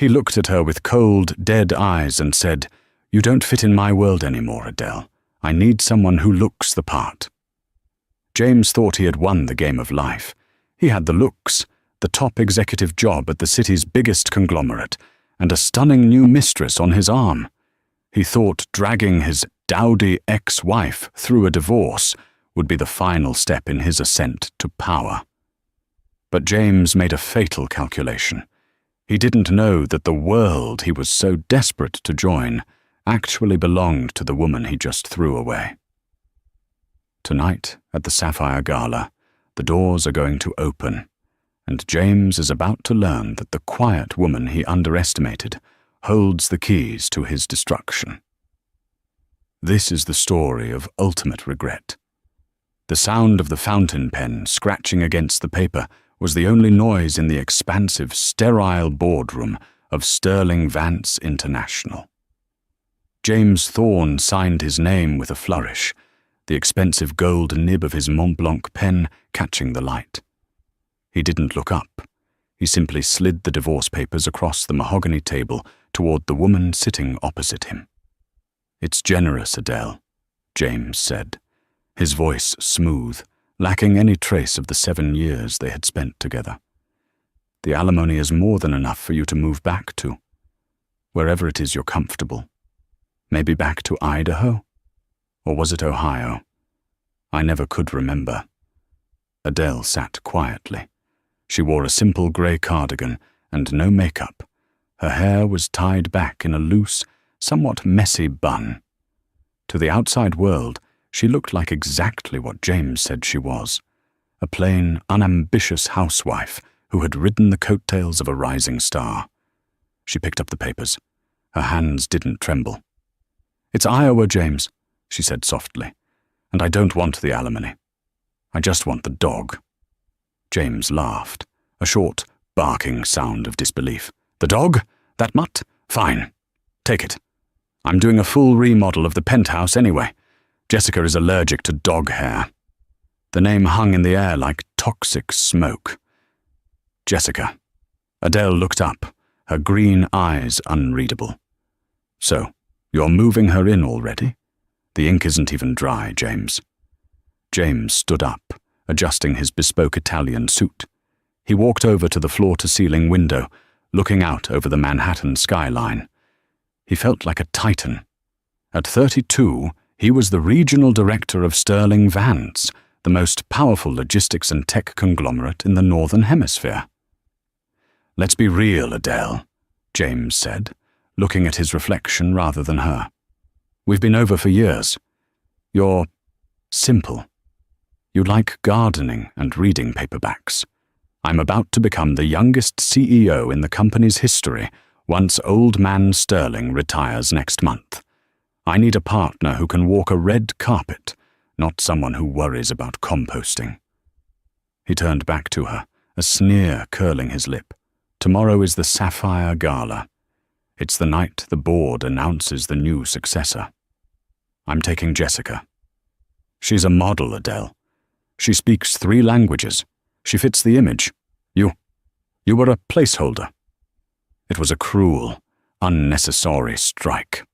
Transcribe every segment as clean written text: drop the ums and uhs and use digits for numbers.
He looked at her with cold, dead eyes and said, "You don't fit in my world anymore, Adele. I need someone who looks the part." James thought he had won the game of life. He had the looks, the top executive job at the city's biggest conglomerate, and a stunning new mistress on his arm. He thought dragging his dowdy ex-wife through a divorce would be the final step in his ascent to power. But James made a fatal calculation. He didn't know that the world he was so desperate to join actually belonged to the woman he just threw away. Tonight, at the Sapphire Gala, the doors are going to open, and James is about to learn that the quiet woman he underestimated holds the keys to his destruction. This is the story of ultimate regret. The sound of the fountain pen scratching against the paper was the only noise in the expansive, sterile boardroom of Sterling Vance International. James Thorne signed his name with a flourish, the expensive gold nib of his Mont Blanc pen catching the light. He didn't look up. He simply slid the divorce papers across the mahogany table toward the woman sitting opposite him. "It's generous, Adele," James said, his voice smooth, lacking any trace of the 7 years they had spent together. "The alimony is more than enough for you to move back to, wherever it is you're comfortable. Maybe back to Idaho? Or was it Ohio? I never could remember." Adele sat quietly. She wore a simple grey cardigan and no makeup. Her hair was tied back in a loose, somewhat messy bun. To the outside world, she looked like exactly what James said she was, a plain, unambitious housewife who had ridden the coattails of a rising star. She picked up the papers. Her hands didn't tremble. "It's Iowa, James," she said softly, "and I don't want the alimony. I just want the dog." James laughed, a short, barking sound of disbelief. "The dog? That mutt? Fine. Take it. I'm doing a full remodel of the penthouse anyway. Jessica is allergic to dog hair." The name hung in the air like toxic smoke. Jessica. Adele looked up, her green eyes unreadable. "So, you're moving her in already? The ink isn't even dry, James." James stood up, adjusting his bespoke Italian suit. He walked over to the floor-to-ceiling window, looking out over the Manhattan skyline. He felt like a titan. At 32, he was the regional director of Sterling Vance, the most powerful logistics and tech conglomerate in the Northern Hemisphere. "Let's be real, Adele," James said, looking at his reflection rather than her. "We've been over for years. You're simple. You like gardening and reading paperbacks. I'm about to become the youngest CEO in the company's history once old man Sterling retires next month. I need a partner who can walk a red carpet, not someone who worries about composting." He turned back to her, a sneer curling his lip. "Tomorrow is the Sapphire Gala. It's the night the board announces the new successor. I'm taking Jessica. She's a model, Adele. She speaks 3 languages. She fits the image. You were a placeholder." It was a cruel, unnecessary strike.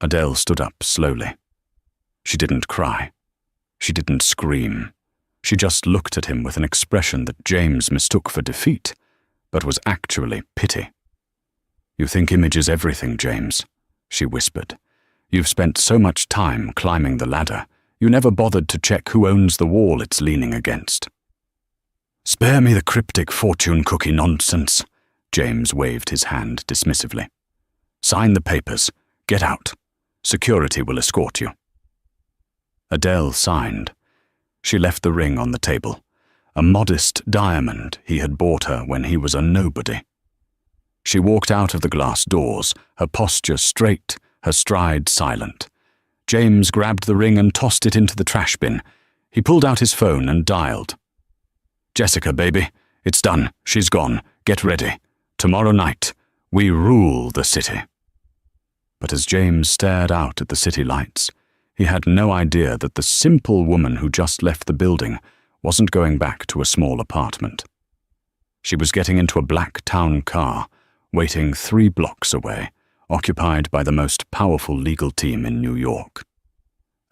Adele stood up slowly. She didn't cry. She didn't scream. She just looked at him with an expression that James mistook for defeat, but was actually pity. "You think image is everything, James," she whispered. "You've spent so much time climbing the ladder, you never bothered to check who owns the wall it's leaning against." "Spare me the cryptic fortune cookie nonsense," James waved his hand dismissively. "Sign the papers. Get out. Security will escort you." Adele signed. She left the ring on the table, a modest diamond he had bought her when he was a nobody. She walked out of the glass doors, her posture straight, her stride silent. James grabbed the ring and tossed it into the trash bin. He pulled out his phone and dialed. "Jessica, baby, it's done. She's gone. Get ready. Tomorrow night, we rule the city." But as James stared out at the city lights, he had no idea that the simple woman who just left the building wasn't going back to a small apartment. She was getting into a black town car, waiting 3 blocks away, occupied by the most powerful legal team in New York.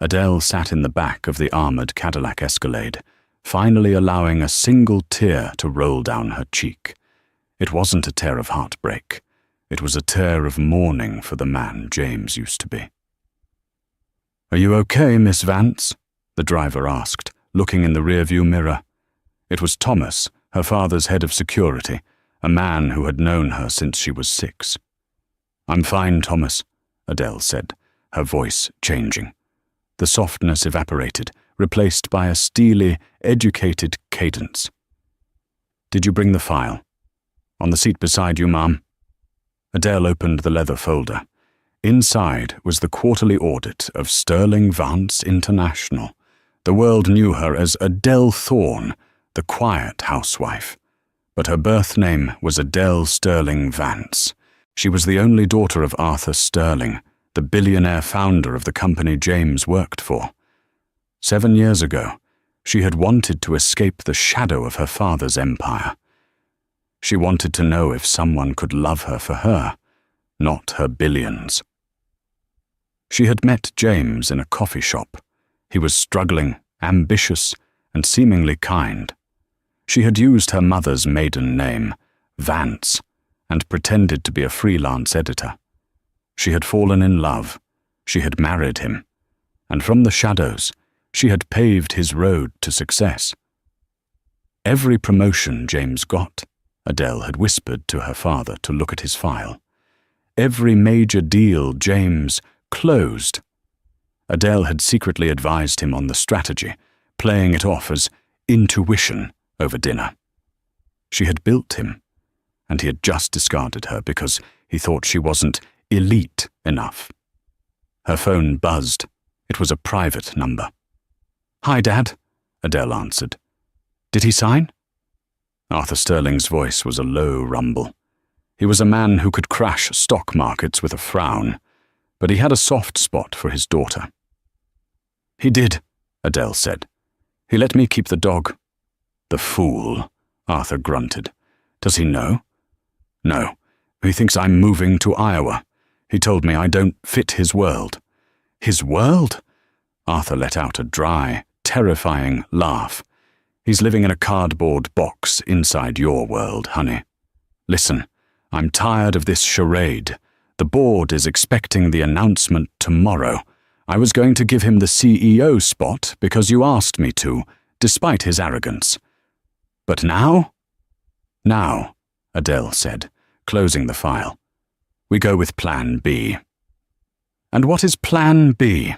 Adele sat in the back of the armored Cadillac Escalade, finally allowing a single tear to roll down her cheek. It wasn't a tear of heartbreak. It was a tear of mourning for the man James used to be. "Are you okay, Miss Vance?" the driver asked, looking in the rearview mirror. It was Thomas, her father's head of security, a man who had known her since she was 6. "I'm fine, Thomas," Adele said, her voice changing. The softness evaporated, replaced by a steely, educated cadence. "Did you bring the file?" "On the seat beside you, Ma'am." Adele opened the leather folder. Inside was the quarterly audit of Sterling Vance International. The world knew her as Adele Thorne, the quiet housewife. But her birth name was Adele Sterling Vance. She was the only daughter of Arthur Sterling, the billionaire founder of the company James worked for. 7 years ago, she had wanted to escape the shadow of her father's empire. She wanted to know if someone could love her for her, not her billions. She had met James in a coffee shop. He was struggling, ambitious, and seemingly kind. She had used her mother's maiden name, Vance, and pretended to be a freelance editor. She had fallen in love. She had married him. And from the shadows, she had paved his road to success. Every promotion James got, Adele had whispered to her father to look at his file. Every major deal James closed. Adele had secretly advised him on the strategy, playing it off as intuition over dinner. She had built him, and he had just discarded her because he thought she wasn't elite enough. Her phone buzzed. It was a private number. "Hi, Dad," Adele answered. "Did he sign?" Arthur Sterling's voice was a low rumble. He was a man who could crash stock markets with a frown, but he had a soft spot for his daughter. "He did," Adele said. "He let me keep the dog." "The fool," Arthur grunted. "Does he know?" "No. He thinks I'm moving to Iowa. He told me I don't fit his world." "His world?" Arthur let out a dry, terrifying laugh. "He's living in a cardboard box inside your world, honey. Listen, I'm tired of this charade. The board is expecting the announcement tomorrow. I was going to give him the CEO spot because you asked me to, despite his arrogance. But now?" "Now," Adele said, closing the file. "We go with Plan B." "And what is Plan B?"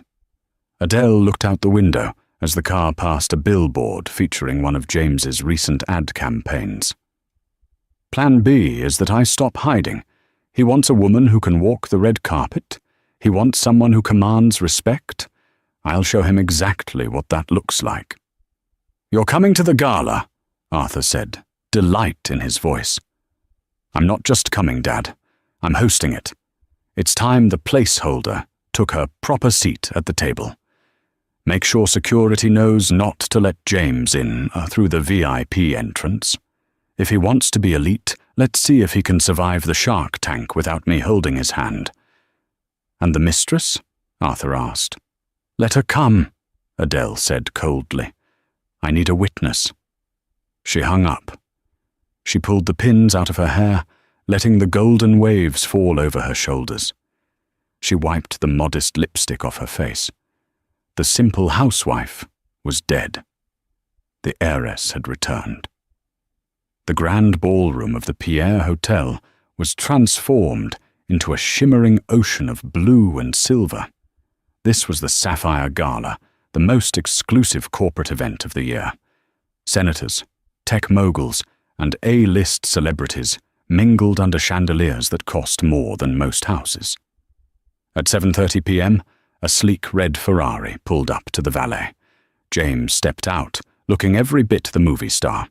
Adele looked out the window as the car passed a billboard featuring one of James's recent ad campaigns. "Plan B is that I stop hiding. He wants a woman who can walk the red carpet. He wants someone who commands respect. I'll show him exactly what that looks like." "You're coming to the gala," Arthur said, delight in his voice. "I'm not just coming, Dad. I'm hosting it. It's time the placeholder took her proper seat at the table. Make sure security knows not to let James in through the VIP entrance. If he wants to be elite, let's see if he can survive the Shark Tank without me holding his hand." "And the mistress?" Arthur asked. "Let her come," Adele said coldly. "I need a witness." She hung up. She pulled the pins out of her hair, letting the golden waves fall over her shoulders. She wiped the modest lipstick off her face. The simple housewife was dead. The heiress had returned. The grand ballroom of the Pierre Hotel was transformed into a shimmering ocean of blue and silver. This was the Sapphire Gala, the most exclusive corporate event of the year. Senators, tech moguls, and A-list celebrities mingled under chandeliers that cost more than most houses. At 7:30 p.m., a sleek red Ferrari pulled up to the valet. James stepped out, looking every bit the movie star.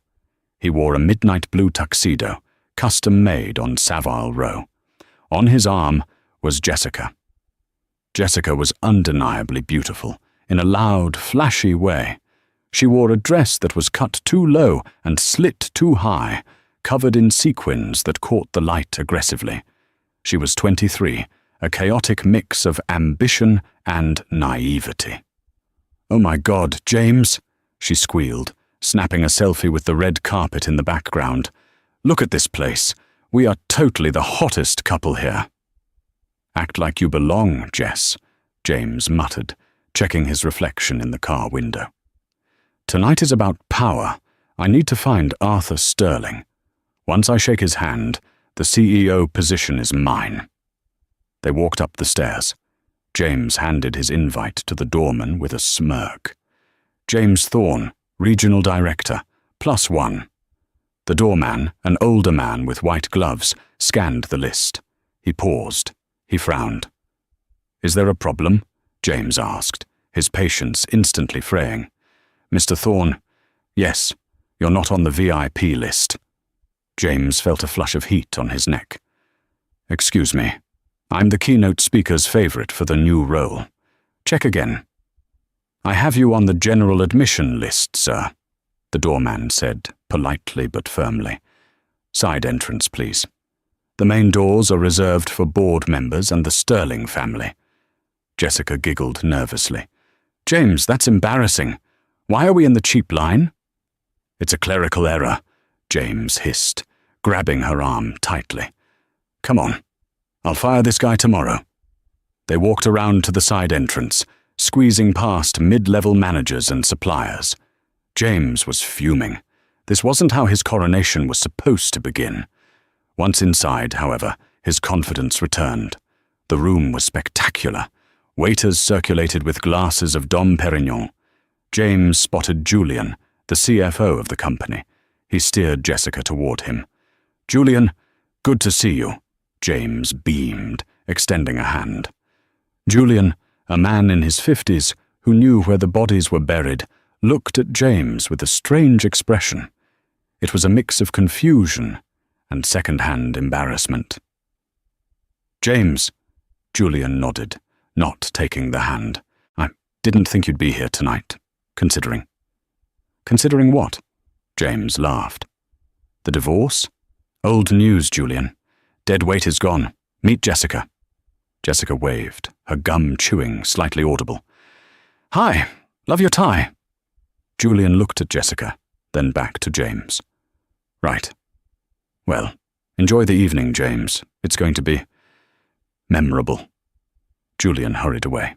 He wore a midnight blue tuxedo, custom-made on Savile Row. On his arm was Jessica. Jessica was undeniably beautiful, in a loud, flashy way. She wore a dress that was cut too low and slit too high, covered in sequins that caught the light aggressively. She was 23, a chaotic mix of ambition and naivety. "Oh my God, James," she squealed, snapping a selfie with the red carpet in the background. "Look at this place. We are totally the hottest couple here." "Act like you belong, Jess," James muttered, checking his reflection in the car window. "Tonight is about power. I need to find Arthur Sterling. Once I shake his hand, the CEO position is mine." They walked up the stairs. James handed his invite to the doorman with a smirk. "James Thorne, Regional Director, +1. The doorman, an older man with white gloves, scanned the list. He paused. He frowned. "Is there a problem?" James asked, his patience instantly fraying. "Mr. Thorne, yes, you're not on the VIP list." James felt a flush of heat on his neck. "Excuse me, I'm the keynote speaker's favorite for the new role. Check again." "I have you on the general admission list, sir," the doorman said, politely but firmly. "Side entrance, please. The main doors are reserved for board members and the Sterling family." Jessica giggled nervously. "James, that's embarrassing. Why are we in the cheap line?" "It's a clerical error," James hissed, grabbing her arm tightly. "Come on. I'll fire this guy tomorrow." They walked around to the side entrance, squeezing past mid-level managers and suppliers. James was fuming. This wasn't how his coronation was supposed to begin. Once inside, however, his confidence returned. The room was spectacular. Waiters circulated with glasses of Dom Perignon. James spotted Julian, the CFO of the company. He steered Jessica toward him. "Julian, good to see you," James beamed, extending a hand. Julian, a man in his 50s who knew where the bodies were buried, looked at James with a strange expression. It was a mix of confusion and second-hand embarrassment. "James," Julian nodded, not taking the hand. "I didn't think you'd be here tonight, considering." "Considering what?" James laughed. "The divorce? Old news, Julian. Dead weight is gone. Meet Jessica." Jessica waved, her gum chewing, slightly audible. "Hi, love your tie." Julian looked at Jessica, then back to James. "Right. Well, enjoy the evening, James. It's going to be memorable." Julian hurried away.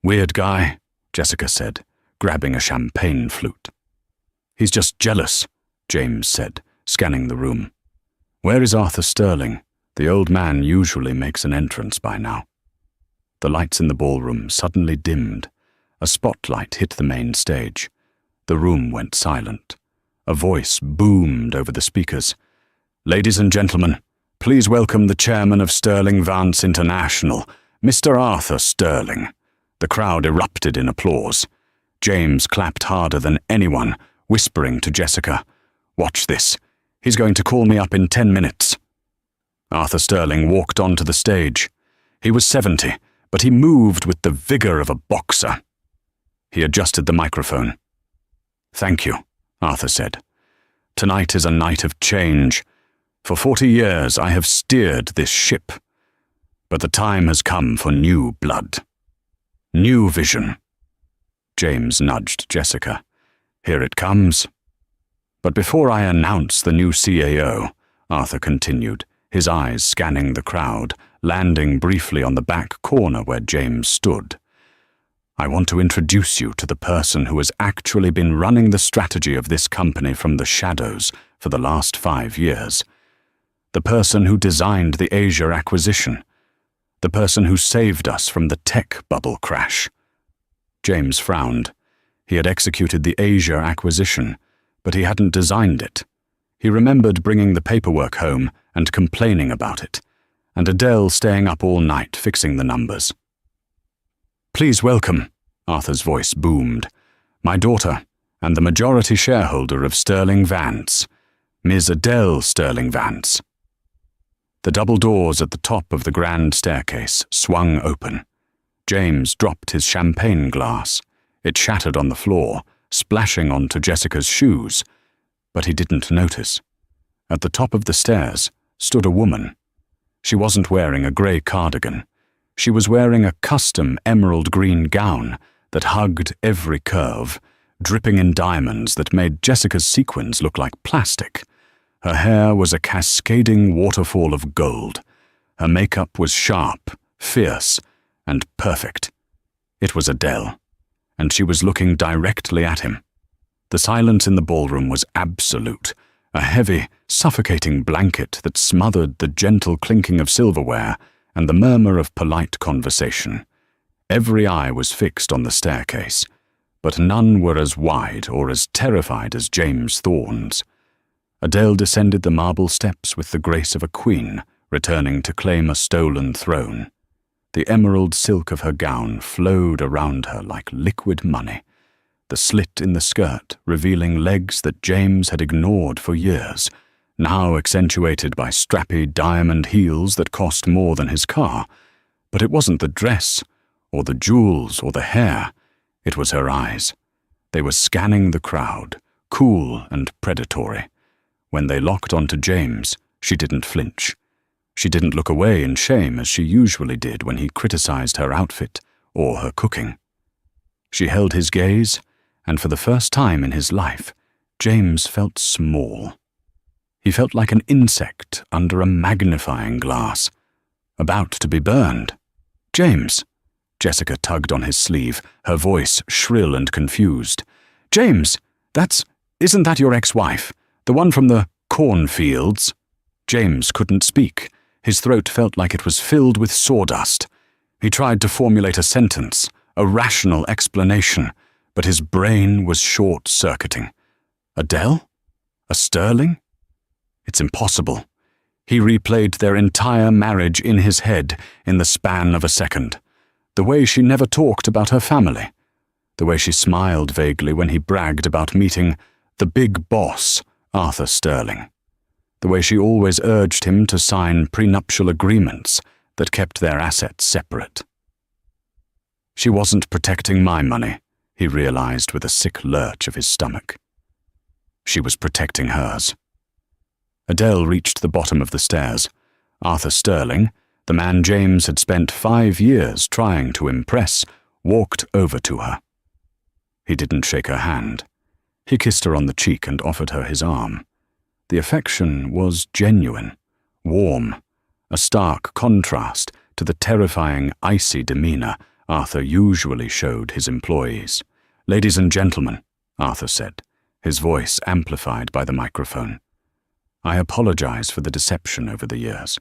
"Weird guy," Jessica said, grabbing a champagne flute. "He's just jealous," James said, scanning the room. "Where is Arthur Sterling? The old man usually makes an entrance by now." The lights in the ballroom suddenly dimmed. A spotlight hit the main stage. The room went silent. A voice boomed over the speakers. "Ladies and gentlemen, please welcome the chairman of Sterling Vance International, Mr. Arthur Sterling." The crowd erupted in applause. James clapped harder than anyone, whispering to Jessica, "Watch this. He's going to call me up in 10 minutes." Arthur Sterling walked onto the stage. He was 70, but he moved with the vigor of a boxer. He adjusted the microphone. "Thank you," Arthur said. "Tonight is a night of change. For 40 years I have steered this ship. But the time has come for new blood. New vision." James nudged Jessica. "Here it comes." "But before I announce the new CAO," Arthur continued, his eyes scanning the crowd, landing briefly on the back corner where James stood, "I want to introduce you to the person who has actually been running the strategy of this company from the shadows for the last 5 years. The person who designed the Asia acquisition. The person who saved us from the tech bubble crash." James frowned. He had executed the Asia acquisition, but he hadn't designed it. He remembered bringing the paperwork home and complaining about it, and Adele staying up all night fixing the numbers. "Please welcome," Arthur's voice boomed, "my daughter and the majority shareholder of Sterling Vance, Ms. Adele Sterling Vance." The double doors at the top of the grand staircase swung open. James dropped his champagne glass. It shattered on the floor, splashing onto Jessica's shoes, but he didn't notice. At the top of the stairs stood a woman. She wasn't wearing a grey cardigan. She was wearing a custom emerald green gown that hugged every curve, dripping in diamonds that made Jessica's sequins look like plastic. Her hair was a cascading waterfall of gold. Her makeup was sharp, fierce, and perfect. It was Adele, and she was looking directly at him. The silence in the ballroom was absolute, a heavy, suffocating blanket that smothered the gentle clinking of silverware and the murmur of polite conversation. Every eye was fixed on the staircase, but none were as wide or as terrified as James Thorne's. Adele descended the marble steps with the grace of a queen, returning to claim a stolen throne. The emerald silk of her gown flowed around her like liquid money, the slit in the skirt revealing legs that James had ignored for years, now accentuated by strappy diamond heels that cost more than his car. But it wasn't the dress, or the jewels, or the hair. It was her eyes. They were scanning the crowd, cool and predatory. When they locked onto James, she didn't flinch. She didn't look away in shame as she usually did when he criticized her outfit or her cooking. She held his gaze, and for the first time in his life, James felt small. He felt like an insect under a magnifying glass, about to be burned. "James!" Jessica tugged on his sleeve, her voice shrill and confused. "James! Isn't that your ex-wife? The one from the cornfields?" James couldn't speak. His throat felt like it was filled with sawdust. He tried to formulate a sentence, a rational explanation, but his brain was short-circuiting. Adele? A Sterling? It's impossible. He replayed their entire marriage in his head in the span of a second. The way she never talked about her family. The way she smiled vaguely when he bragged about meeting the big boss, Arthur Sterling. The way she always urged him to sign prenuptial agreements that kept their assets separate. She wasn't protecting my money, he realized with a sick lurch of his stomach. She was protecting hers. Adele reached the bottom of the stairs. Arthur Sterling, the man James had spent 5 years trying to impress, walked over to her. He didn't shake her hand. He kissed her on the cheek and offered her his arm. The affection was genuine, warm, a stark contrast to the terrifying, icy demeanor Arthur usually showed his employees. "Ladies and gentlemen," Arthur said, his voice amplified by the microphone. "I apologize for the deception over the years.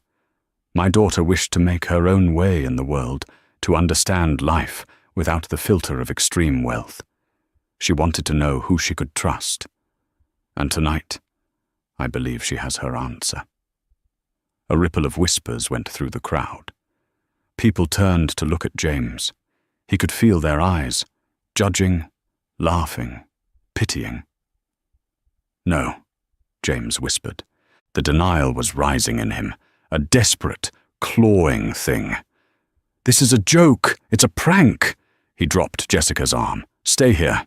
My daughter wished to make her own way in the world, to understand life without the filter of extreme wealth. She wanted to know who she could trust. And tonight, I believe she has her answer." A ripple of whispers went through the crowd. People turned to look at James. He could feel their eyes, judging, laughing, pitying. "No," James whispered. The denial was rising in him, a desperate, clawing thing. "This is a joke. It's a prank." He dropped Jessica's arm. "Stay here."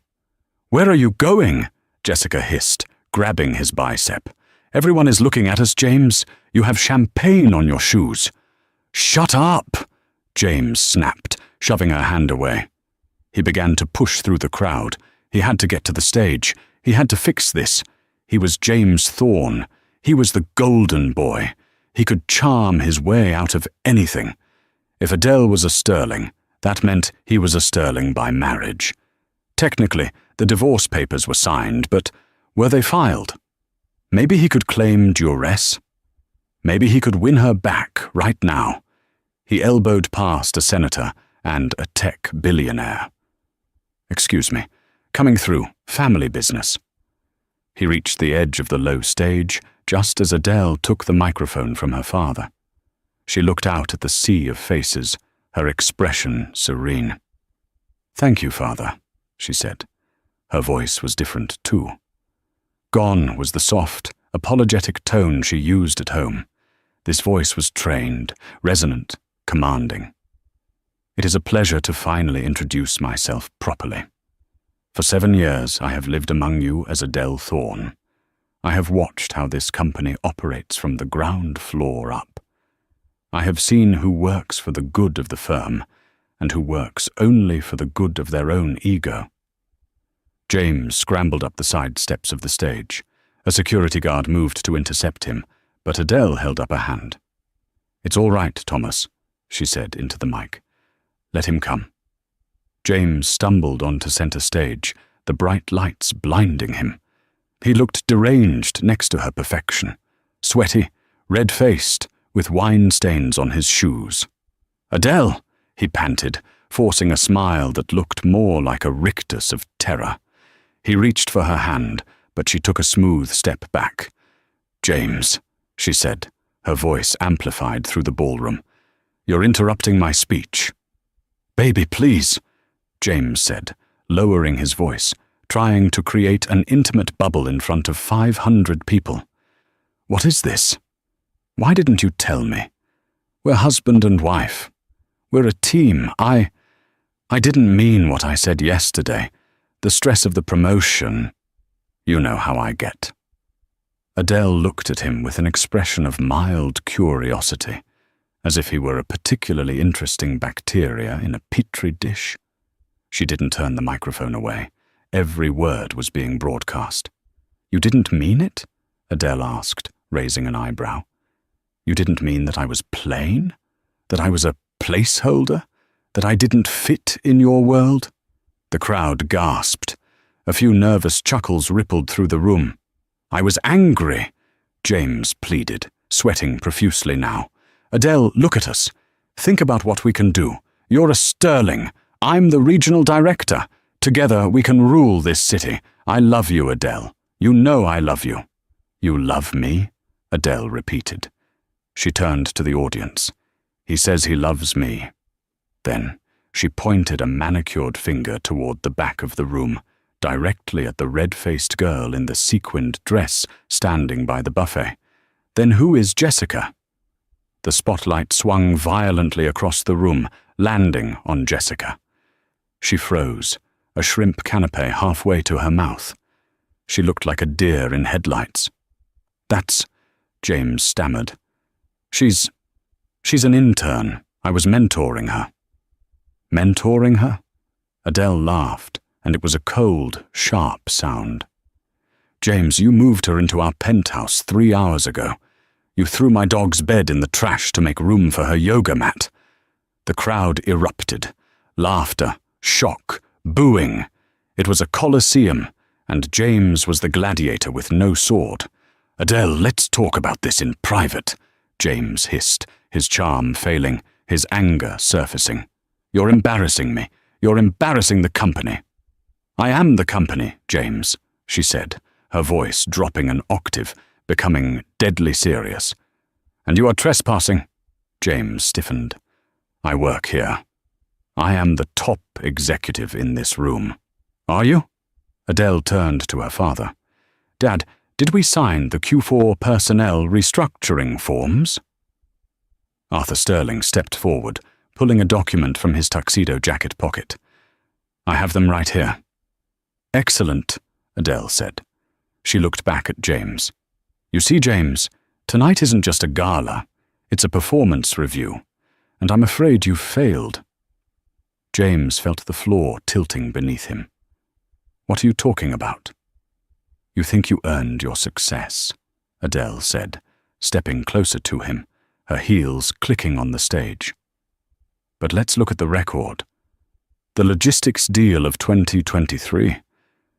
"Where are you going?" Jessica hissed, grabbing his bicep. "Everyone is looking at us, James. You have champagne on your shoes." "Shut up!" James snapped, shoving her hand away. He began to push through the crowd. He had to get to the stage. He had to fix this. He was James Thorne. He was the golden boy. He could charm his way out of anything. If Adele was a Sterling, that meant he was a Sterling by marriage. Technically, the divorce papers were signed, but were they filed? Maybe he could claim duress. Maybe he could win her back right now. He elbowed past a senator and a tech billionaire. "Excuse me, coming through, family business." He reached the edge of the low stage just as Adele took the microphone from her father. She looked out at the sea of faces, her expression serene. "Thank you, Father," she said. Her voice was different too. Gone was the soft, apologetic tone she used at home. This voice was trained, resonant, commanding. "It is a pleasure to finally introduce myself properly. For 7 years I have lived among you as Adele Thorne. I have watched how this company operates from the ground floor up. I have seen who works for the good of the firm and who works only for the good of their own ego. James scrambled up the side steps of the stage. A security guard moved to intercept him, but Adele held up a hand. "It's all right, Thomas," she said into the mic. "Let him come." James stumbled onto center stage, the bright lights blinding him. He looked deranged next to her perfection, sweaty, red-faced, with wine stains on his shoes. "Adele!" he panted, forcing a smile that looked more like a rictus of terror. He reached for her hand, but she took a smooth step back. "James," she said, her voice amplified through the ballroom, "you're interrupting my speech." "Baby, please," James said, lowering his voice, trying to create an intimate bubble in front of 500 people. "What is this? Why didn't you tell me? We're husband and wife. We're a team. I didn't mean what I said yesterday. The stress of the promotion. You know how I get." Adele looked at him with an expression of mild curiosity, as if he were a particularly interesting bacteria in a petri dish. She didn't turn the microphone away. Every word was being broadcast. "You didn't mean it?" Adele asked, raising an eyebrow. "You didn't mean that I was plain? That I was a placeholder? That I didn't fit in your world?" The crowd gasped. A few nervous chuckles rippled through the room. "I was angry," James pleaded, sweating profusely now. "Adele, look at us. Think about what we can do. You're a sterling. I'm the regional director. Together we can rule this city. I love you, Adele. You know I love you." "You love me?" Adele repeated. She turned to the audience. "He says he loves me." Then she pointed a manicured finger toward the back of the room, directly at the red-faced girl in the sequined dress standing by the buffet. "Then who is Jessica?" The spotlight swung violently across the room, landing on Jessica. She froze, a shrimp canapé halfway to her mouth. She looked like a deer in headlights. "That's," James stammered. She's an intern. I was mentoring her." "Mentoring her?" Adele laughed, and it was a cold, sharp sound. "James, you moved her into our penthouse 3 hours ago. You threw my dog's bed in the trash to make room for her yoga mat." The crowd erupted. Laughter, shock, booing. It was a coliseum, and James was the gladiator with no sword. "Adele, let's talk about this in private," James hissed, his charm failing, his anger surfacing. "You're embarrassing me. You're embarrassing the company." "I am the company, James," she said, her voice dropping an octave, becoming deadly serious. "And you are trespassing." James stiffened. "I work here. I am the top executive in this room." "Are you?" Adele turned to her father. "Dad, did we sign the Q4 personnel restructuring forms?" Arthur Sterling stepped forward, pulling a document from his tuxedo jacket pocket. "I have them right here." "Excellent," Adele said. She looked back at James. "You see, James, tonight isn't just a gala. It's a performance review, and I'm afraid you've failed." James felt the floor tilting beneath him. "What are you talking about?" "You think you earned your success," Adele said, stepping closer to him, her heels clicking on the stage. "But let's look at the record. The logistics deal of 2023.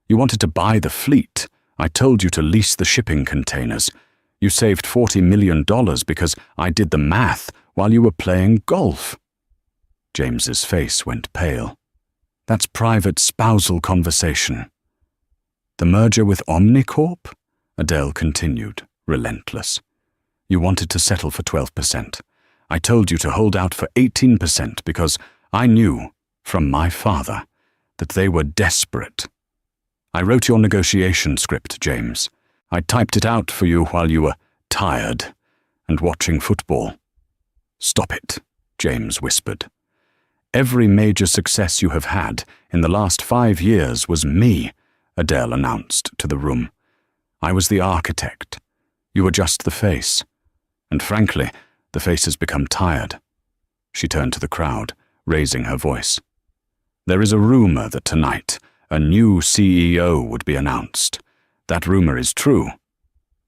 You wanted to buy the fleet. I told you to lease the shipping containers. You saved $40 million because I did the math while you were playing golf." James's face went pale. "That's private spousal conversation." "The merger with Omnicorp?" Adele continued, relentless. "You wanted to settle for 12%. I told you to hold out for 18% because I knew, from my father, that they were desperate. I wrote your negotiation script, James. I typed it out for you while you were tired and watching football." "Stop it," James whispered. "Every major success you have had in the last 5 years was me," Adele announced to the room. I was the architect. You were just the face. And frankly, the face has become tired. She turned to the crowd, raising her voice. There is a rumor that tonight a new CEO would be announced. That rumor is true.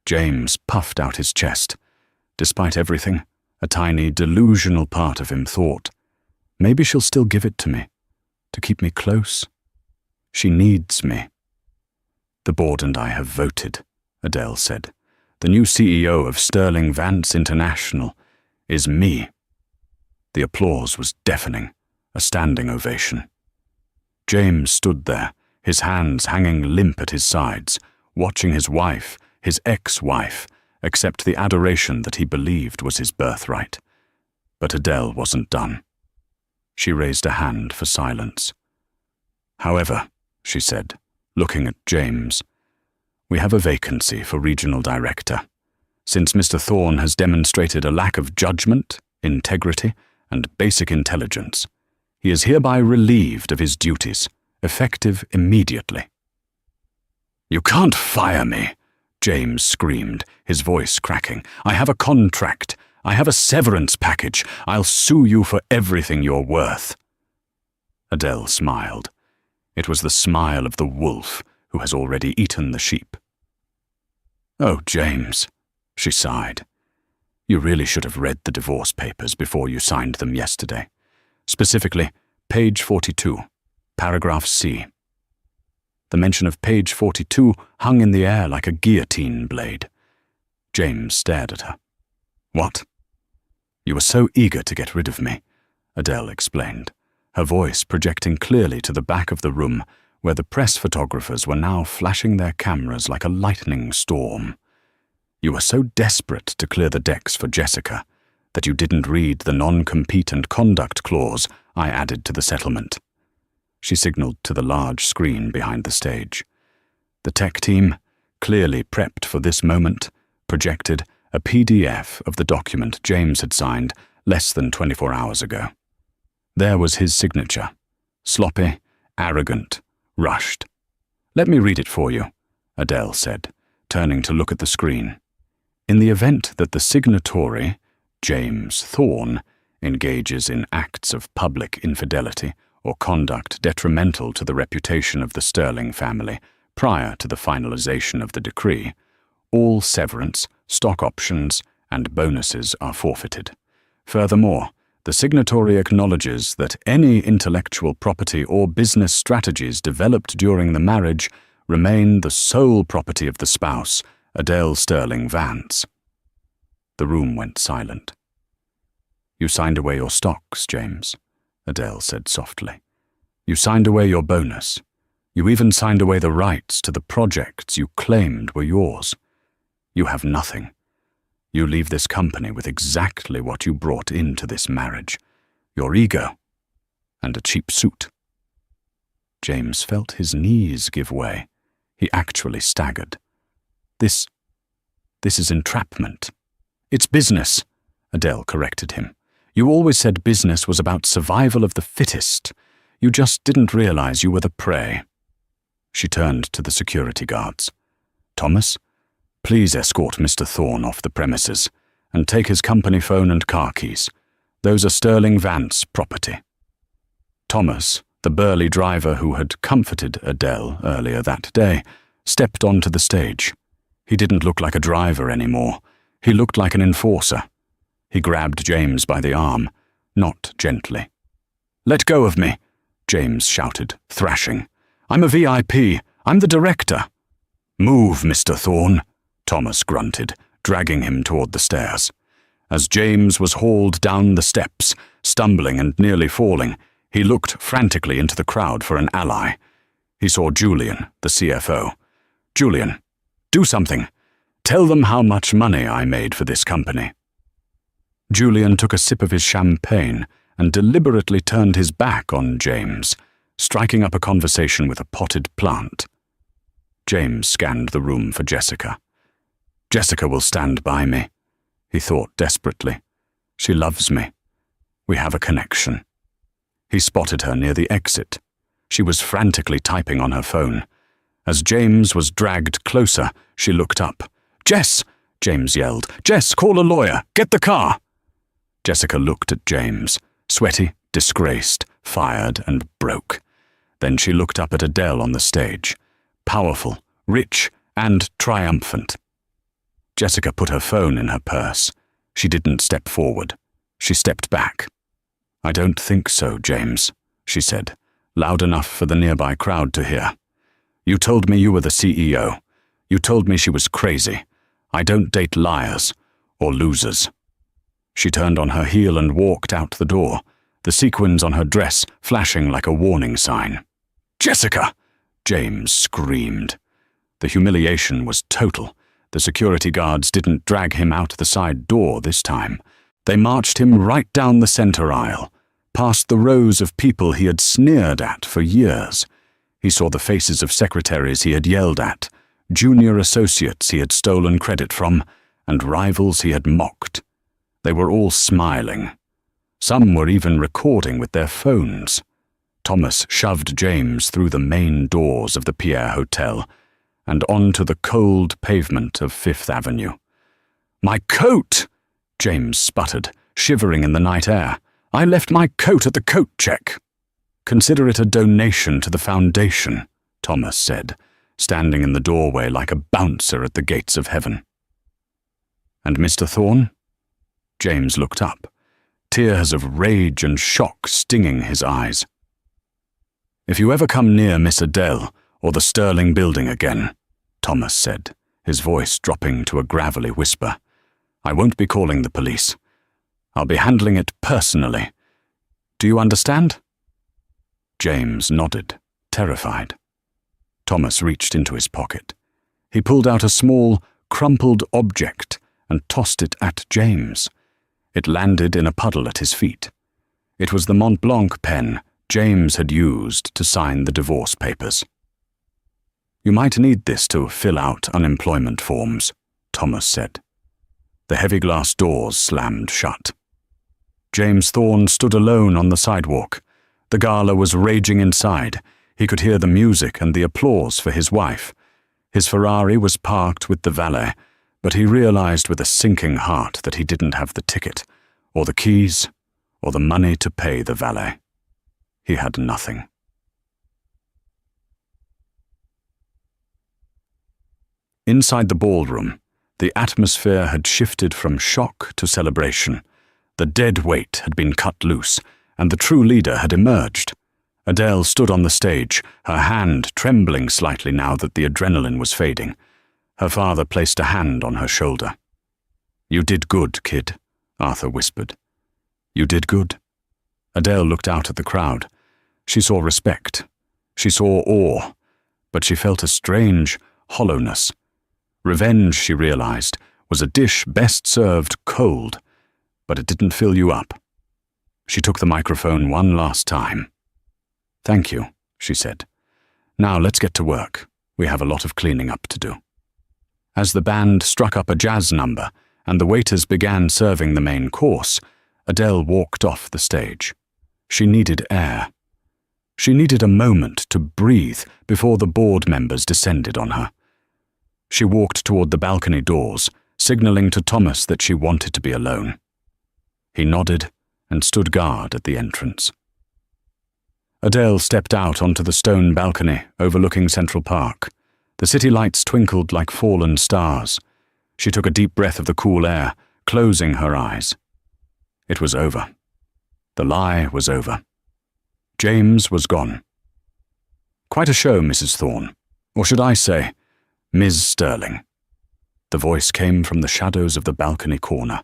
James puffed out his chest. Despite everything, a tiny, delusional part of him thought, maybe she'll still give it to me, to keep me close. She needs me. The board and I have voted, Adele said. The new CEO of Sterling Vance International is me. The applause was deafening, a standing ovation. James stood there, his hands hanging limp at his sides, watching his wife, his ex-wife, accept the adoration that he believed was his birthright. But Adele wasn't done. She raised a hand for silence. However, she said, looking at James, we have a vacancy for regional director. Since Mr. Thorne has demonstrated a lack of judgment, integrity, and basic intelligence, he is hereby relieved of his duties, effective immediately. You can't fire me, James screamed, his voice cracking. I have a contract. I have a severance package. I'll sue you for everything you're worth. Adele smiled. It was the smile of the wolf who has already eaten the sheep. Oh, James, she sighed. You really should have read the divorce papers before you signed them yesterday. Specifically, page 42, paragraph C. The mention of page 42 hung in the air like a guillotine blade. James stared at her. What? You were so eager to get rid of me, Adele explained, her voice projecting clearly to the back of the room where the press photographers were now flashing their cameras like a lightning storm. You were so desperate to clear the decks for Jessica that you didn't read the non-compete and conduct clause I added to the settlement. She signaled to the large screen behind the stage. The tech team, clearly prepped for this moment, projected a PDF of the document James had signed less than 24 hours ago. There was his signature, sloppy, arrogant, rushed. Let me read it for you, Adele said, turning to look at the screen. In the event that the signatory, James Thorne, engages in acts of public infidelity or conduct detrimental to the reputation of the Sterling family prior to the finalization of the decree, all severance, stock options, and bonuses are forfeited. Furthermore, the signatory acknowledges that any intellectual property or business strategies developed during the marriage remain the sole property of the spouse, Adele Sterling Vance. The room went silent. You signed away your stocks, James, Adele said softly. You signed away your bonus. You even signed away the rights to the projects you claimed were yours. You have nothing. You leave this company with exactly what you brought into this marriage, your ego and a cheap suit. James felt his knees give way. He actually staggered. This is entrapment. It's business, Adele corrected him. You always said business was about survival of the fittest. You just didn't realize you were the prey. She turned to the security guards. Thomas, please escort Mr. Thorne off the premises and take his company phone and car keys. Those are Sterling Vance property. Thomas, the burly driver who had comforted Adele earlier that day, stepped onto the stage. He didn't look like a driver anymore. He looked like an enforcer. He grabbed James by the arm, not gently. Let go of me, James shouted, thrashing. I'm a VIP. I'm the director. Move, Mr. Thorne, Thomas grunted, dragging him toward the stairs. As James was hauled down the steps, stumbling and nearly falling, he looked frantically into the crowd for an ally. He saw Julian, the CFO. Julian, do something. Tell them how much money I made for this company. Julian took a sip of his champagne and deliberately turned his back on James, striking up a conversation with a potted plant. James scanned the room for Jessica. Jessica will stand by me, he thought desperately. She loves me. We have a connection. He spotted her near the exit. She was frantically typing on her phone. As James was dragged closer, She looked up. "Jess!" James yelled. "Jess, call a lawyer! Get the car!" Jessica looked at James, sweaty, disgraced, fired, and broke. Then she looked up at Adele on the stage, powerful, rich, and triumphant. Jessica put her phone in her purse. She didn't step forward. She stepped back. "I don't think so, James," she said, loud enough for the nearby crowd to hear. "You told me you were the CEO. You told me she was crazy. I don't date liars or losers." She turned on her heel and walked out the door, the sequins on her dress flashing like a warning sign. "Jessica!" James screamed. The humiliation was total. The security guards didn't drag him out the side door this time. They marched him right down the center aisle, past the rows of people he had sneered at for years. He saw the faces of secretaries he had yelled at, junior associates he had stolen credit from, and rivals he had mocked. They were all smiling. Some were even recording with their phones. Thomas shoved James through the main doors of the Pierre Hotel and onto the cold pavement of Fifth Avenue. "My coat!" James sputtered, shivering in the night air. "I left my coat at the coat check." "Consider it a donation to the foundation," Thomas said, standing in the doorway like a bouncer at the gates of heaven. "And Mr. Thorne?" James looked up, tears of rage and shock stinging his eyes. "If you ever come near Miss Adele or the Sterling building again," Thomas said, his voice dropping to a gravelly whisper, "I won't be calling the police. I'll be handling it personally. Do you understand?" James nodded, terrified. Thomas reached into his pocket. He pulled out a small, crumpled object and tossed it at James. It landed in a puddle at his feet. It was the Mont Blanc pen James had used to sign the divorce papers. "You might need this to fill out unemployment forms," Thomas said. The heavy glass doors slammed shut. James Thorne stood alone on the sidewalk. The gala was raging inside. He could hear the music and the applause for his wife. His Ferrari was parked with the valet, but he realized with a sinking heart that he didn't have the ticket, or the keys, or the money to pay the valet. He had nothing. Inside the ballroom, the atmosphere had shifted from shock to celebration. The dead weight had been cut loose, and the true leader had emerged. Adele stood on the stage, her hand trembling slightly now that the adrenaline was fading. Her father placed a hand on her shoulder. "You did good, kid," Arthur whispered. "You did good." Adele looked out at the crowd. She saw respect. She saw awe, but she felt a strange hollowness. Revenge, she realized, was a dish best served cold, but it didn't fill you up. She took the microphone one last time. "Thank you," she said. "Now let's get to work. We have a lot of cleaning up to do." As the band struck up a jazz number and the waiters began serving the main course, Adele walked off the stage. She needed air. She needed a moment to breathe before the board members descended on her. She walked toward the balcony doors, signaling to Thomas that she wanted to be alone. He nodded and stood guard at the entrance. Adele stepped out onto the stone balcony overlooking Central Park. The city lights twinkled like fallen stars. She took a deep breath of the cool air, closing her eyes. It was over. The lie was over. James was gone. "Quite a show, Mrs. Thorne. Or should I say, Ms. Sterling." The voice came from the shadows of the balcony corner.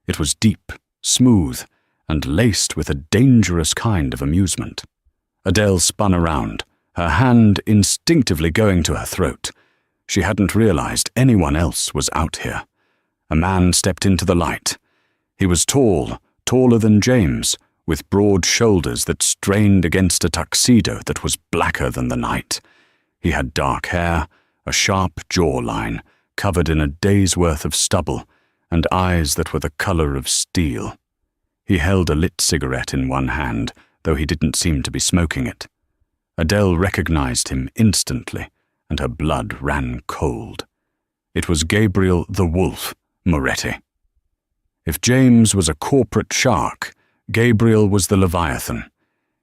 It was deep, smooth, and laced with a dangerous kind of amusement. Adele spun around, her hand instinctively going to her throat. She hadn't realized anyone else was out here. A man stepped into the light. He was tall, taller than James, with broad shoulders that strained against a tuxedo that was blacker than the night. He had dark hair, a sharp jawline, covered in a day's worth of stubble, and eyes that were the color of steel. He held a lit cigarette in one hand, though he didn't seem to be smoking it. Adele recognized him instantly, and her blood ran cold. It was Gabriel the Wolf Moretti. If James was a corporate shark, Gabriel was the Leviathan.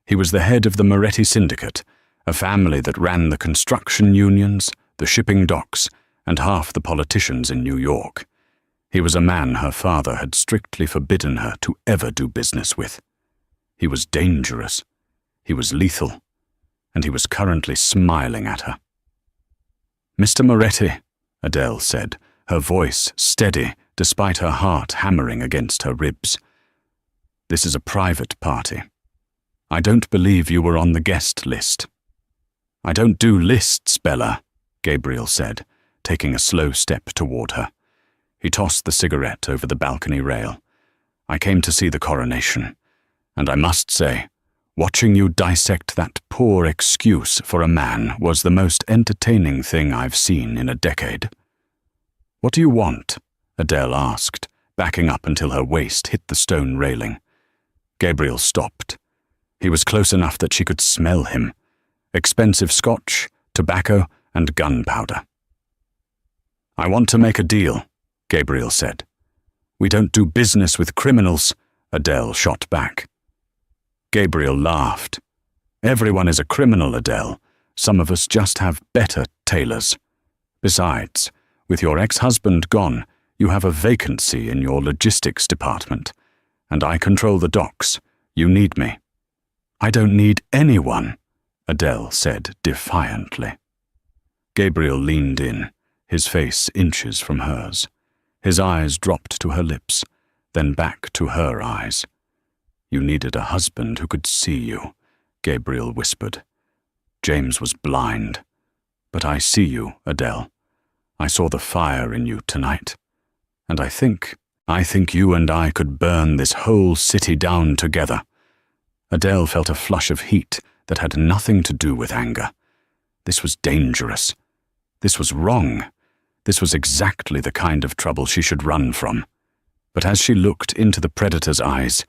He was the head of the Moretti Syndicate, a family that ran the construction unions, the shipping docks, and half the politicians in New York. He was a man her father had strictly forbidden her to ever do business with. He was dangerous, he was lethal, and he was currently smiling at her. "Mr. Moretti," Adele said, her voice steady despite her heart hammering against her ribs. "This is a private party. I don't believe you were on the guest list." "I don't do lists, Bella," Gabriel said, taking a slow step toward her. He tossed the cigarette over the balcony rail. "I came to see the coronation, and I must say, watching you dissect that poor excuse for a man was the most entertaining thing I've seen in a decade." "What do you want?" Adele asked, backing up until her waist hit the stone railing. Gabriel stopped. He was close enough that she could smell him. Expensive scotch, tobacco, and gunpowder. "I want to make a deal," Gabriel said. "We don't do business with criminals," Adele shot back. Gabriel laughed. "Everyone is a criminal, Adele. Some of us just have better tailors. Besides, with your ex-husband gone, you have a vacancy in your logistics department, and I control the docks. You need me." "I don't need anyone," Adele said defiantly. Gabriel leaned in, his face inches from hers. His eyes dropped to her lips, then back to her eyes. "You needed a husband who could see you," Gabriel whispered. "James was blind. But I see you, Adele. I saw the fire in you tonight. And I think you and I could burn this whole city down together." Adele felt a flush of heat that had nothing to do with anger. This was dangerous. This was wrong. This was exactly the kind of trouble she should run from. But as she looked into the predator's eyes,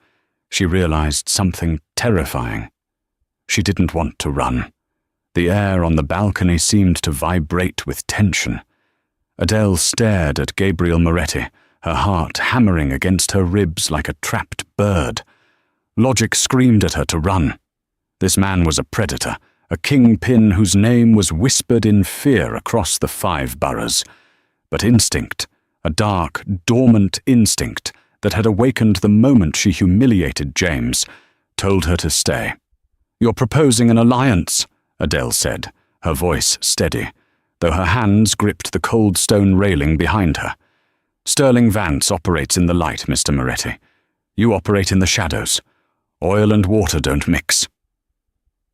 she realized something terrifying. She didn't want to run. The air on the balcony seemed to vibrate with tension. Adele stared at Gabriel Moretti, her heart hammering against her ribs like a trapped bird. Logic screamed at her to run. This man was a predator, a kingpin whose name was whispered in fear across the 5 boroughs. But instinct, a dark, dormant instinct that had awakened the moment she humiliated James, told her to stay. "You're proposing an alliance," Adele said, her voice steady, though her hands gripped the cold stone railing behind her. "Sterling Vance operates in the light, Mr. Moretti. You operate in the shadows. Oil and water don't mix."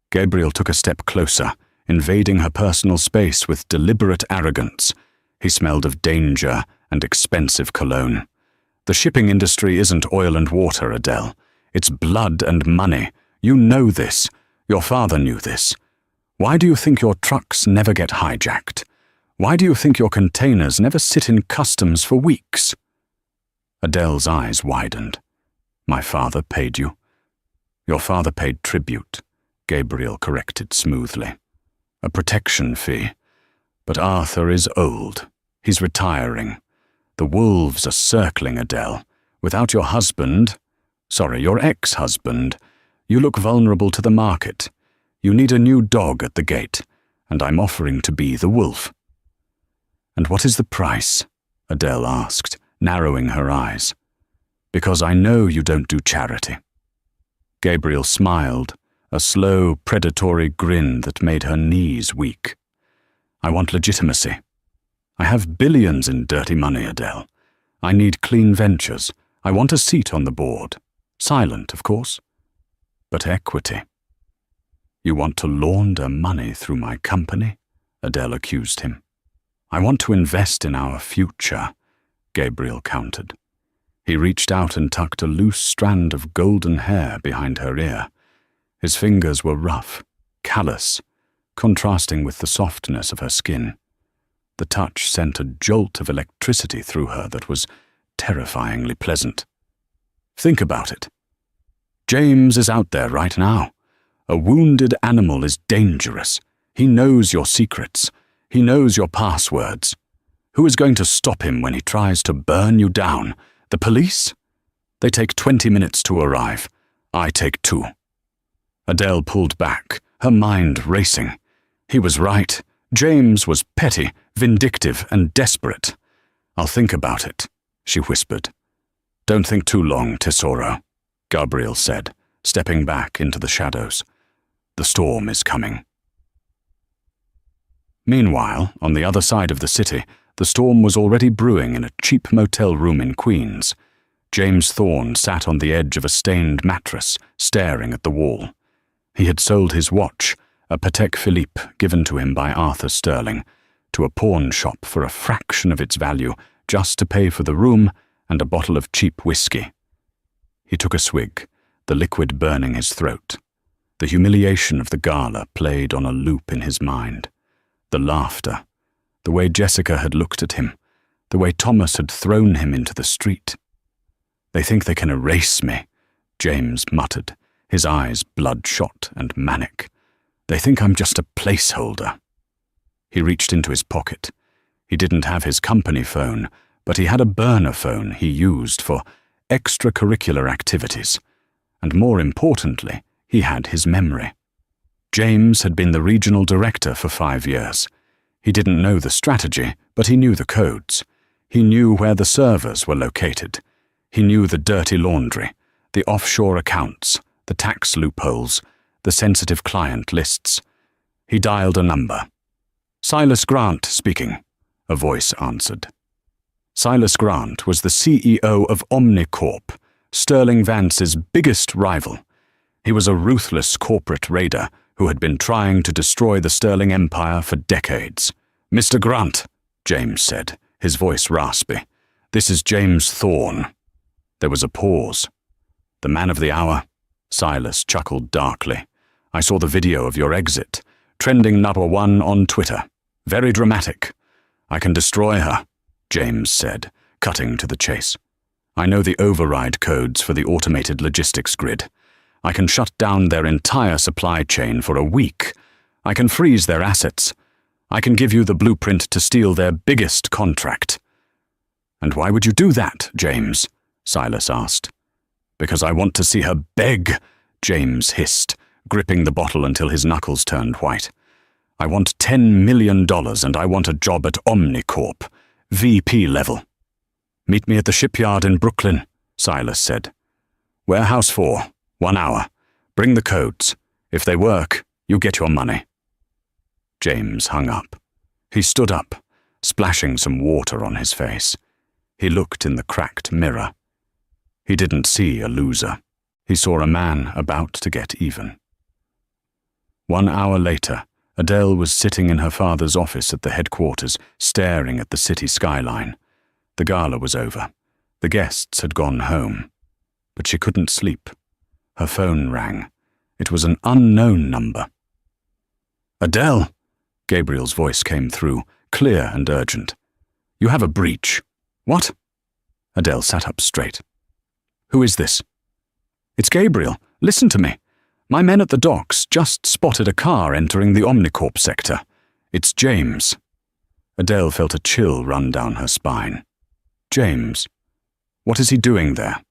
Gabriel took a step closer, invading her personal space with deliberate arrogance. He smelled of danger and expensive cologne. "The shipping industry isn't oil and water, Adele. It's blood and money. You know this. Your father knew this. Why do you think your trucks never get hijacked? Why do you think your containers never sit in customs for weeks?" Adele's eyes widened. "My father paid you." "Your father paid tribute," Gabriel corrected smoothly. "A protection fee. But Arthur is old. He's retiring. The wolves are circling, Adele. Without your ex-husband, you look vulnerable to the market. You need a new dog at the gate, and I'm offering to be the wolf." "And what is the price?" Adele asked, narrowing her eyes. "Because I know you don't do charity." Gabriel smiled, a slow, predatory grin that made her knees weak. "I want legitimacy. I have billions in dirty money, Adele. I need clean ventures. I want a seat on the board. Silent, of course. But equity." "You want to launder money through my company?" Adele accused him. "I want to invest in our future," Gabriel countered. He reached out and tucked a loose strand of golden hair behind her ear. His fingers were rough, callous, contrasting with the softness of her skin. The touch sent a jolt of electricity through her that was terrifyingly pleasant. "Think about it. James is out there right now. A wounded animal is dangerous. He knows your secrets. He knows your passwords. Who is going to stop him when he tries to burn you down? The police? They take 20 minutes to arrive. I take 2. Adele pulled back, her mind racing. He was right. James was petty, vindictive, and desperate. I'll think about it, she whispered. Don't think too long, Tesoro, Gabriel said, stepping back into the shadows. The storm is coming. Meanwhile, on the other side of the city, the storm was already brewing in a cheap motel room in Queens. James Thorne sat on the edge of a stained mattress, staring at the wall. He had sold his watch, a Patek Philippe given to him by Arthur Sterling, to a pawn shop for a fraction of its value, just to pay for the room and a bottle of cheap whiskey. He took a swig, the liquid burning his throat. The humiliation of the gala played on a loop in his mind. The laughter, the way Jessica had looked at him, the way Thomas had thrown him into the street. They think they can erase me, James muttered, his eyes bloodshot and manic. They think I'm just a placeholder. He reached into his pocket. He didn't have his company phone, but he had a burner phone he used for extracurricular activities. And more importantly, he had his memory. James had been the regional director for 5 years. He didn't know the strategy, but he knew the codes. He knew where the servers were located. He knew the dirty laundry, the offshore accounts, the tax loopholes, the sensitive client lists. He dialed a number. Silas Grant speaking, a voice answered. Silas Grant was the CEO of Omnicorp, Sterling Vance's biggest rival. He was a ruthless corporate raider who had been trying to destroy the Sterling Empire for decades. Mr. Grant, James said, his voice raspy. This is James Thorne. There was a pause. The man of the hour? Silas chuckled darkly. I saw the video of your exit, trending #1 on Twitter. Very dramatic. I can destroy her, James said, cutting to the chase. I know the override codes for the automated logistics grid. I can shut down their entire supply chain for a week. I can freeze their assets. I can give you the blueprint to steal their biggest contract. And why would you do that, James? Silas asked. Because I want to see her beg, James hissed, gripping the bottle until his knuckles turned white. I want $10 million and I want a job at Omnicorp, VP level. Meet me at the shipyard in Brooklyn, Silas said. Warehouse 4, 1 hour. Bring the codes. If they work, you get your money. James hung up. He stood up, splashing some water on his face. He looked in the cracked mirror. He didn't see a loser. He saw a man about to get even. 1 hour later, Adele was sitting in her father's office at the headquarters, staring at the city skyline. The gala was over. The guests had gone home. But she couldn't sleep. Her phone rang. It was an unknown number. Adele, Gabriel's voice came through, clear and urgent. You have a breach. What? Adele sat up straight. Who is this? It's Gabriel. Listen to me. My men at the docks just spotted a car entering the Omnicorp sector. It's James. Adele felt a chill run down her spine. James. What is he doing there?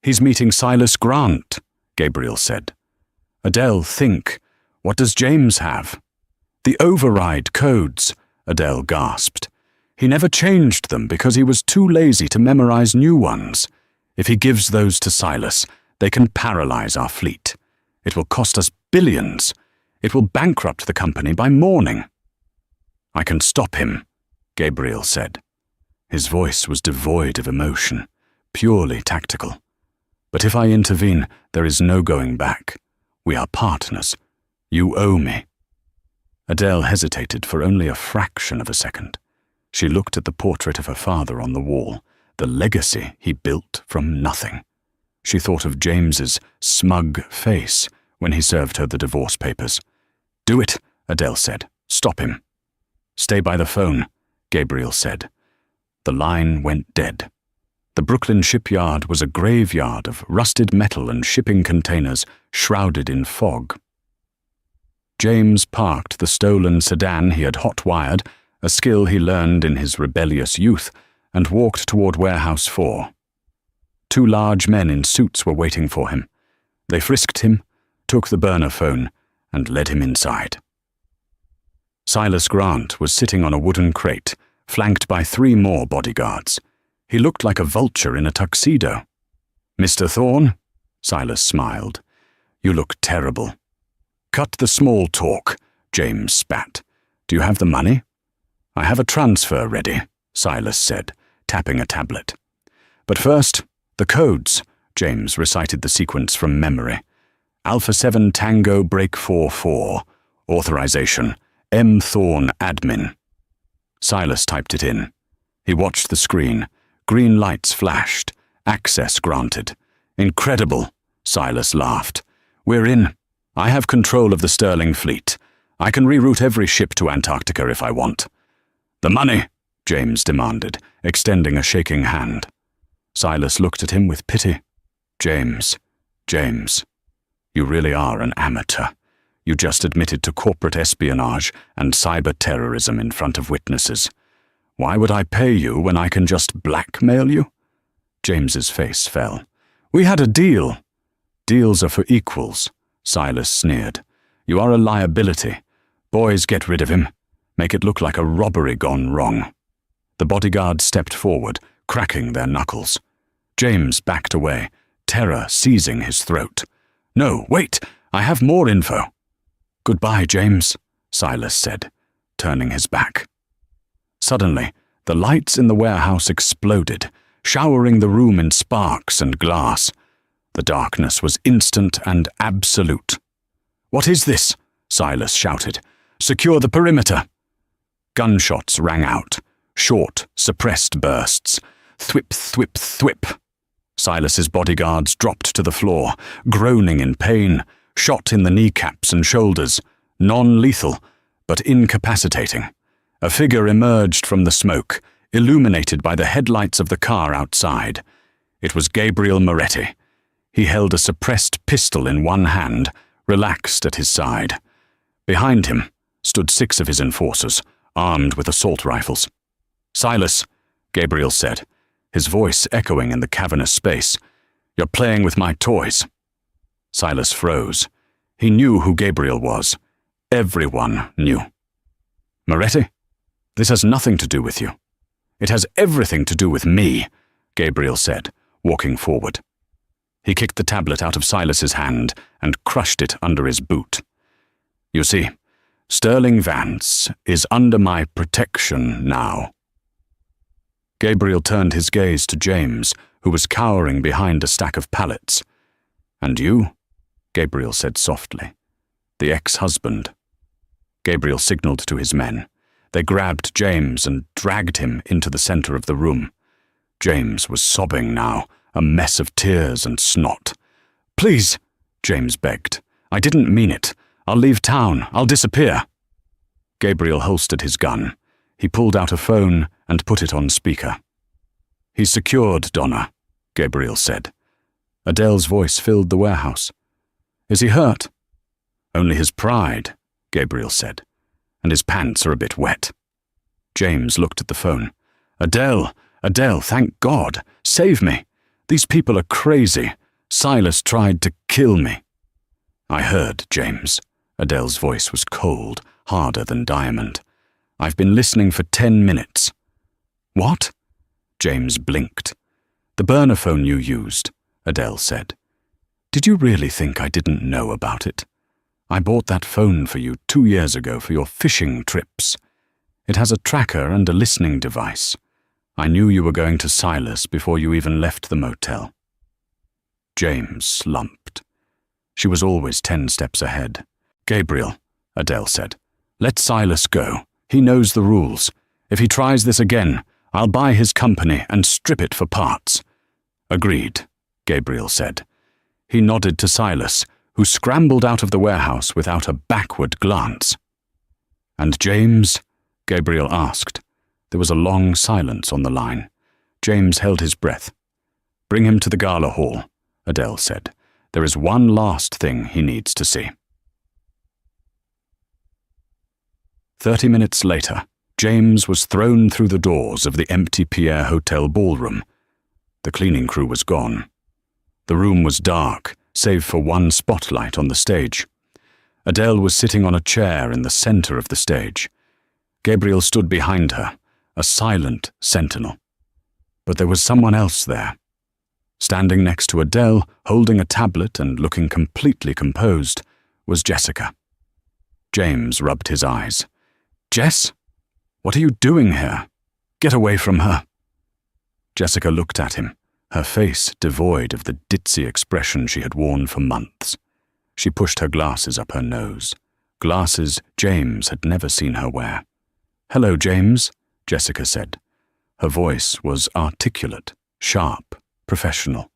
He's meeting Silas Grant, Gabriel said. Adele, think. What does James have? The override codes, Adele gasped. He never changed them because he was too lazy to memorize new ones. If he gives those to Silas, they can paralyze our fleet. It will cost us billions. It will bankrupt the company by morning. I can stop him, Gabriel said. His voice was devoid of emotion, purely tactical. But if I intervene, there is no going back. We are partners. You owe me. Adele hesitated for only a fraction of a second. She looked at the portrait of her father on the wall, the legacy he built from nothing. She thought of James's smug face when he served her the divorce papers. Do it, Adele said. Stop him. Stay by the phone, Gabriel said. The line went dead. The Brooklyn shipyard was a graveyard of rusted metal and shipping containers shrouded in fog. James parked the stolen sedan he had hot-wired a skill he learned in his rebellious youth, and walked toward Warehouse 4. 2 large men in suits were waiting for him. They frisked him, took the burner phone, and led him inside. Silas Grant was sitting on a wooden crate, flanked by 3 more bodyguards. He looked like a vulture in a tuxedo. "Mr. Thorne?" Silas smiled. "You look terrible." "Cut the small talk," James spat. "Do you have the money?" "I have a transfer ready," Silas said, tapping a tablet. "But first, the codes," James recited the sequence from memory. "Alpha 7 Tango Break 4-4. Authorization, M. Thorne Admin." Silas typed it in. He watched the screen. Green lights flashed. Access granted. "Incredible," Silas laughed. "We're in. I have control of the Sterling fleet. I can reroute every ship to Antarctica if I want." "The money," James demanded, extending a shaking hand. Silas looked at him with pity. James, you really are an amateur. You just admitted to corporate espionage and cyber-terrorism in front of witnesses. Why would I pay you when I can just blackmail you?" James's face fell. "We had a deal." "Deals are for equals," Silas sneered. "You are a liability. Boys, get rid of him. Make it look like a robbery gone wrong." The bodyguards stepped forward, cracking their knuckles. James backed away, terror seizing his throat. "No, wait! I have more info." "Goodbye, James," Silas said, turning his back. Suddenly, the lights in the warehouse exploded, showering the room in sparks and glass. The darkness was instant and absolute. "What is this?" Silas shouted. "Secure the perimeter." Gunshots rang out, short, suppressed bursts. Thwip, thwip, thwip. Silas's bodyguards dropped to the floor, groaning in pain, shot in the kneecaps and shoulders, non-lethal, but incapacitating. A figure emerged from the smoke, illuminated by the headlights of the car outside. It was Gabriel Moretti. He held a suppressed pistol in one hand, relaxed at his side. Behind him stood 6 of his enforcers, armed with assault rifles. "Silas," Gabriel said, his voice echoing in the cavernous space, "you're playing with my toys." Silas froze. He knew who Gabriel was. Everyone knew. "Moretti, this has nothing to do with you." "It has everything to do with me," Gabriel said, walking forward. He kicked the tablet out of Silas's hand and crushed it under his boot. "You see, Sterling Vance is under my protection now." Gabriel turned his gaze to James, who was cowering behind a stack of pallets. "And you?" Gabriel said softly. "The ex-husband." Gabriel signaled to his men. They grabbed James and dragged him into the center of the room. James was sobbing now, a mess of tears and snot. "Please," James begged. "I didn't mean it. I'll leave town. I'll disappear." Gabriel holstered his gun. He pulled out a phone and put it on speaker. "He's secured, Donna," Gabriel said. Adele's voice filled the warehouse. "Is he hurt?" "Only his pride," Gabriel said, "and his pants are a bit wet." James looked at the phone. Adele, thank God. Save me. These people are crazy. Silas tried to kill me." "I heard, James." Adele's voice was cold, harder than diamond. "I've been listening for 10 minutes. "What?" James blinked. "The burner phone you used," Adele said. "Did you really think I didn't know about it? I bought that phone for you 2 years ago for your fishing trips. It has a tracker and a listening device. I knew you were going to Silas before you even left the motel." James slumped. She was always 10 steps ahead. "Gabriel," Adele said, "let Silas go. He knows the rules. If he tries this again, I'll buy his company and strip it for parts." "Agreed," Gabriel said. He nodded to Silas, who scrambled out of the warehouse without a backward glance. "And James?" Gabriel asked. There was a long silence on the line. James held his breath. "Bring him to the gala hall," Adele said. "There is one last thing he needs to see." 30 minutes later, James was thrown through the doors of the empty Pierre Hotel ballroom. The cleaning crew was gone. The room was dark, save for one spotlight on the stage. Adele was sitting on a chair in the center of the stage. Gabriel stood behind her, a silent sentinel. But there was someone else there. Standing next to Adele, holding a tablet and looking completely composed, was Jessica. James rubbed his eyes. "Jess? What are you doing here? Get away from her." Jessica looked at him, her face devoid of the ditzy expression she had worn for months. She pushed her glasses up her nose, glasses James had never seen her wear. "Hello, James," Jessica said. Her voice was articulate, sharp, professional.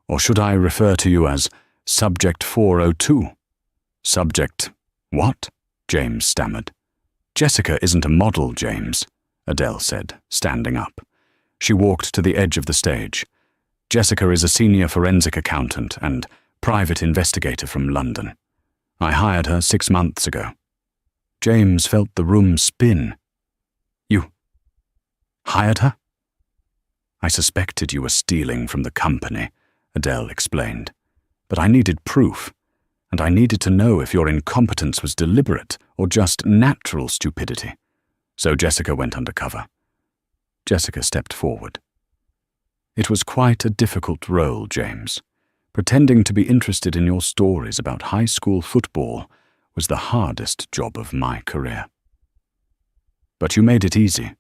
"Or should I refer to you as Subject 402? "Subject what?" James stammered. "Jessica isn't a model, James," Adele said, standing up. She walked to the edge of the stage. "Jessica is a senior forensic accountant and private investigator from London. I hired her 6 months ago." James felt the room spin. "You hired her?" "I suspected you were stealing from the company," Adele explained. "But I needed proof, and I needed to know if your incompetence was deliberate or just natural stupidity. So Jessica went undercover." Jessica stepped forward. "It was quite a difficult role, James. Pretending to be interested in your stories about high school football was the hardest job of my career. But you made it easy.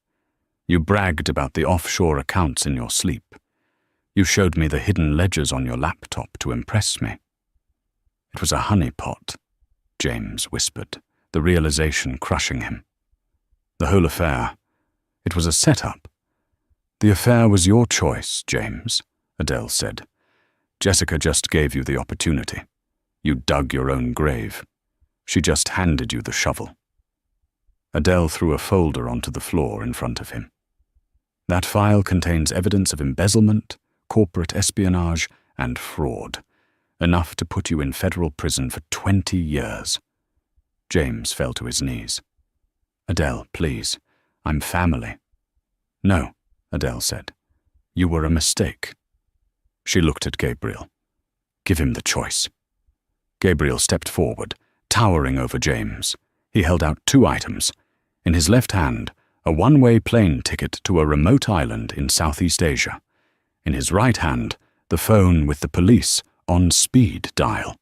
You bragged about the offshore accounts in your sleep. You showed me the hidden ledgers on your laptop to impress me." "It was a honeypot," James whispered, the realization crushing him. "The whole affair, it was a setup." "The affair was your choice, James," Adele said. "Jessica just gave you the opportunity. You dug your own grave. She just handed you the shovel." Adele threw a folder onto the floor in front of him. "That file contains evidence of embezzlement, corporate espionage, and fraud, enough to put you in federal prison for 20 years. James fell to his knees. "Adele, please, I'm family." "No," Adele said. "You were a mistake." She looked at Gabriel. "Give him the choice." Gabriel stepped forward, towering over James. He held out 2 items. In his left hand, a one-way plane ticket to a remote island in Southeast Asia. In his right hand, the phone with the police on speed dial.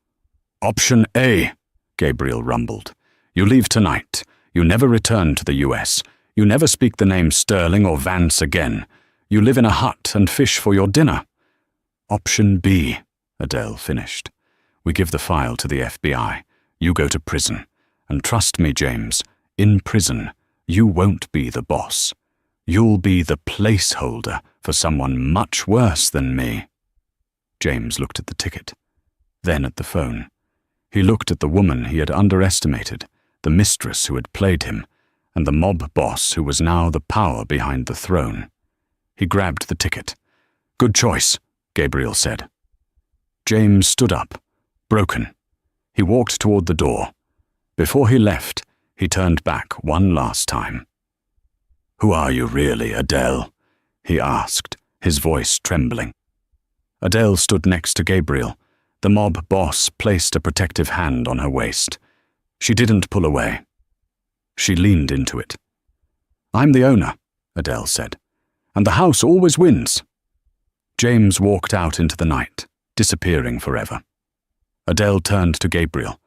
"Option A," Gabriel rumbled. "You leave tonight. You never return to the US. You never speak the name Sterling or Vance again. You live in a hut and fish for your dinner." "Option B," Adele finished. "We give the file to the FBI. You go to prison. And trust me, James, in prison, you won't be the boss. You'll be the placeholder for someone much worse than me." James looked at the ticket, then at the phone. He looked at the woman he had underestimated, the mistress who had played him, and the mob boss who was now the power behind the throne. He grabbed the ticket. "Good choice," Gabriel said. James stood up, broken. He walked toward the door. Before he left, he turned back one last time. "Who are you really, Adele?" he asked, his voice trembling. Adele stood next to Gabriel. The mob boss placed a protective hand on her waist. She didn't pull away. She leaned into it. "I'm the owner," Adele said, "and the house always wins." James walked out into the night, disappearing forever. Adele turned to Gabriel.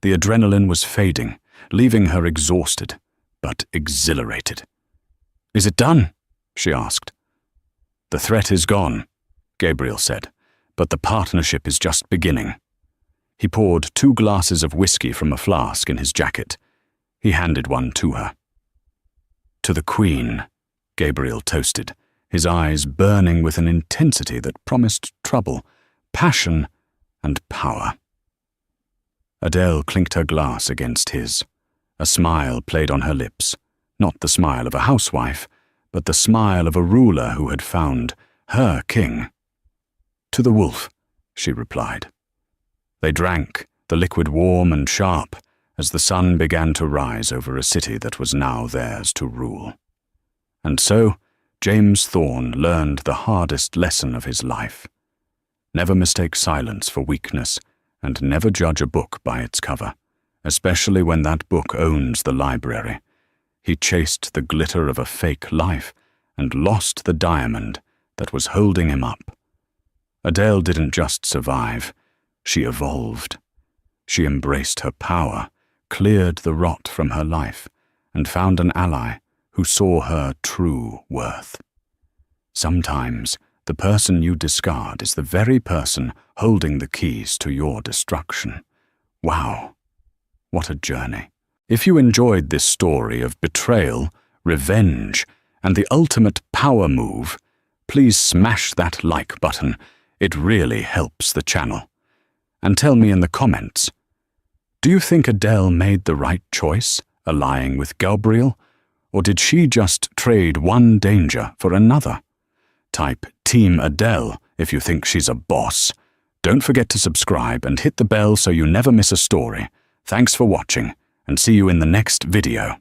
The adrenaline was fading, leaving her exhausted, but exhilarated. "Is it done?" she asked. "The threat is gone," Gabriel said, "but the partnership is just beginning." He poured 2 glasses of whiskey from a flask in his jacket. He handed one to her. "To the Queen," Gabriel toasted, his eyes burning with an intensity that promised trouble, passion, and power. Adele clinked her glass against his. A smile played on her lips, not the smile of a housewife, but the smile of a ruler who had found her king. "To the wolf," she replied. They drank, the liquid warm and sharp, as the sun began to rise over a city that was now theirs to rule. And so, James Thorne learned the hardest lesson of his life. Never mistake silence for weakness, and never judge a book by its cover, especially when that book owns the library. He chased the glitter of a fake life and lost the diamond that was holding him up. Adele didn't just survive, she evolved. She embraced her power, cleared the rot from her life, and found an ally who saw her true worth. Sometimes, the person you discard is the very person holding the keys to your destruction. Wow, what a journey. If you enjoyed this story of betrayal, revenge, and the ultimate power move, please smash that like button. It really helps the channel. And tell me in the comments, do you think Adele made the right choice, allying with Gabriel, or did she just trade one danger for another? Type Team Adele if you think she's a boss. Don't forget to subscribe and hit the bell so you never miss a story. Thanks for watching, and see you in the next video.